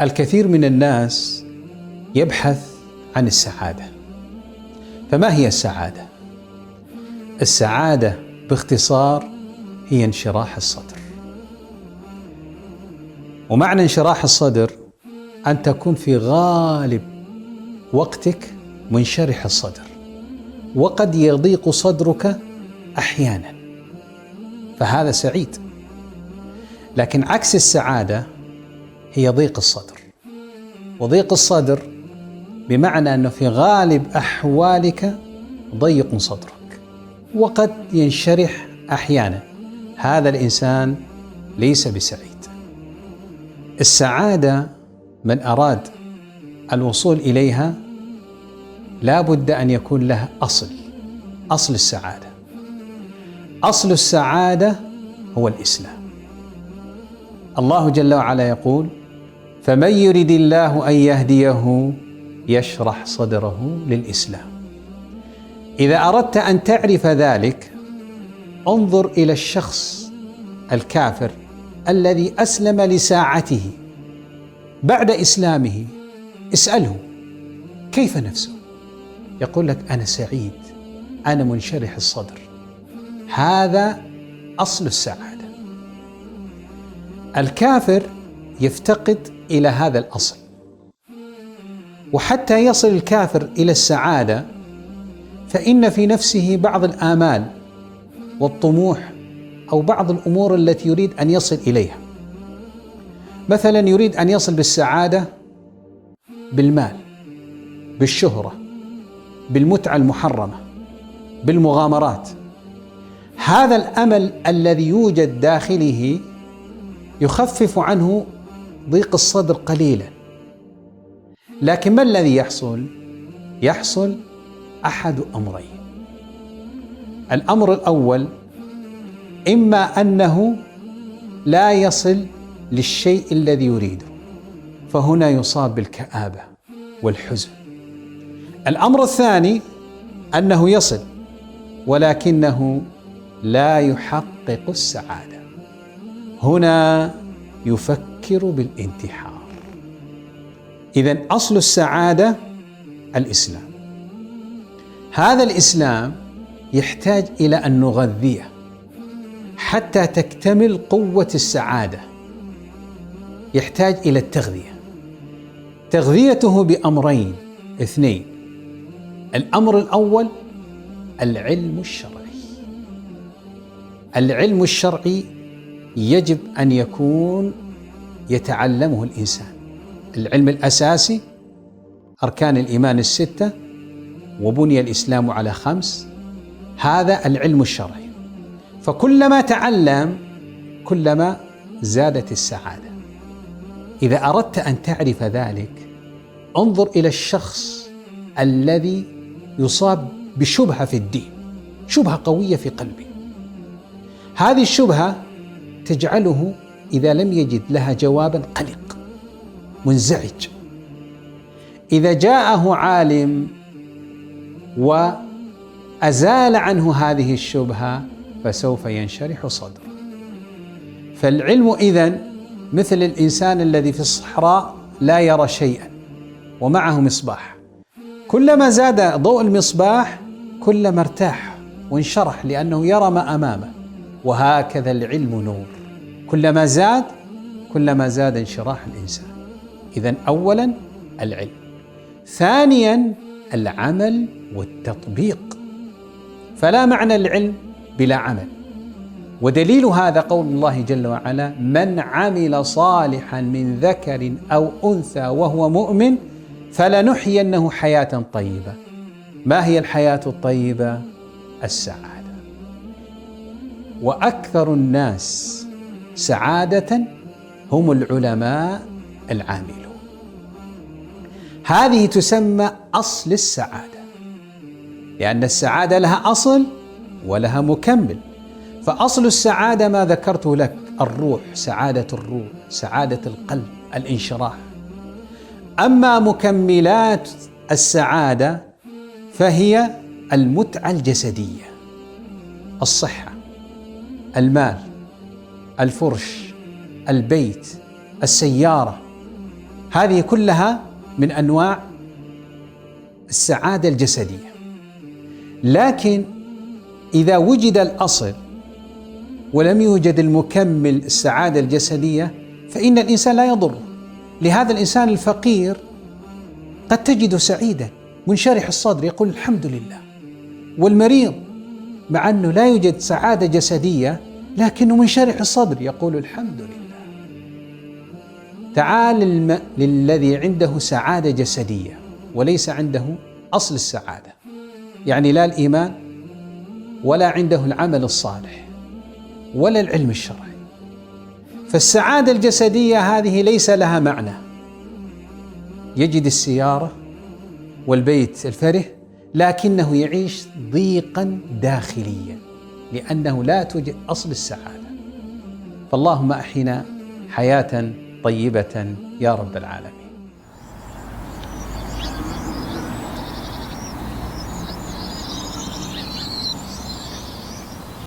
الكثير من الناس يبحث عن السعادة. فما هي السعادة؟ السعادة باختصار هي انشراح الصدر. ومعنى انشراح الصدر أن تكون في غالب وقتك منشرح الصدر، وقد يضيق صدرك أحيانا، فهذا سعيد. لكن عكس السعادة هي ضيق الصدر، وضيق الصدر بمعنى أنه في غالب أحوالك ضيق صدرك وقد ينشرح أحيانا، هذا الإنسان ليس بسعيد. السعادة من أراد الوصول إليها لا بد أن يكون لها أصل السعادة. أصل السعادة هو الإسلام. الله جل وعلا يقول: فمن يرد الله أن يهديه يشرح صدره للإسلام. إذا أردت أن تعرف ذلك انظر إلى الشخص الكافر الذي أسلم لساعته، بعد إسلامه اسأله كيف نفسه؟ يقول لك أنا سعيد، أنا منشرح الصدر. هذا أصل السعادة. الكافر يفتقد إلى هذا الأصل، وحتى يصل الكافر إلى السعادة فإن في نفسه بعض الآمال والطموح أو بعض الأمور التي يريد أن يصل إليها. مثلا يريد أن يصل بالسعادة بالمال، بالشهرة، بالمتعة المحرمة، بالمغامرات. هذا الأمل الذي يوجد داخله يخفف عنه ضيق الصدر قليلا، لكن ما الذي يحصل؟ يحصل أحد أمرين. الأمر الأول إما أنه لا يصل للشيء الذي يريده، فهنا يصاب بالكآبة والحزن. الأمر الثاني أنه يصل ولكنه لا يحقق السعادة، هنا يفكر بالانتحار. إذن أصل السعادة الإسلام. هذا الإسلام يحتاج إلى أن نغذيه حتى تكتمل قوة السعادة، يحتاج إلى التغذية. تغذيته بأمرين اثنين. الأمر الأول العلم الشرعي. العلم الشرعي يجب أن يكون يتعلمه الإنسان. العلم الأساسي أركان الإيمان الستة، وبني الإسلام على 5، هذا العلم الشرعي. فكلما تعلم كلما زادت السعادة. إذا أردت أن تعرف ذلك انظر إلى الشخص الذي يصاب بشبهة في الدين، شبهة قوية في قلبه. هذه الشبهة تجعله إذا لم يجد لها جوابا قلق منزعج. إذا جاءه عالم وأزال عنه هذه الشبهة فسوف ينشرح صدره. فالعلم إذن مثل الإنسان الذي في الصحراء لا يرى شيئا ومعه مصباح، كلما زاد ضوء المصباح كلما ارتاح وانشرح لأنه يرى ما أمامه. وهكذا العلم نور، كلما زاد انشراح الإنسان. إذن أولا العلم، ثانيا العمل والتطبيق. فلا معنى العلم بلا عمل، ودليل هذا قول الله جل وعلا: من عمل صالحا من ذكر أو أنثى وهو مؤمن فلنحيينه حياة طيبة. ما هي الحياة الطيبة؟ السعادة. وأكثر الناس سعادة هم العلماء العاملون. هذه تسمى أصل السعادة، لأن السعادة لها أصل ولها مكمل. فأصل السعادة ما ذكرته لك: الروح، سعادة الروح، سعادة القلب، الانشراح. أما مكملات السعادة فهي المتعة الجسدية: الصحة، المال، الفرش، البيت، السيارة. هذه كلها من أنواع السعادة الجسدية. لكن إذا وجد الأصل ولم يوجد المكمل السعادة الجسدية فإن الإنسان لا يضره. لهذا الإنسان الفقير قد تجده سعيدا منشرح الصدر يقول الحمد لله، والمريض مع أنه لا يوجد سعادة جسدية لكنه منشرح الصدر يقول الحمد لله. تعال للذي عنده سعادة جسدية وليس عنده أصل السعادة، يعني لا الإيمان ولا عنده العمل الصالح ولا العلم الشرعي، فالسعادة الجسدية هذه ليس لها معنى. يجد السيارة والبيت الفرح لكنه يعيش ضيقا داخليا لأنه لا توجد أصل السعادة. فاللهم أحينا حياة طيبة يا رب العالمين.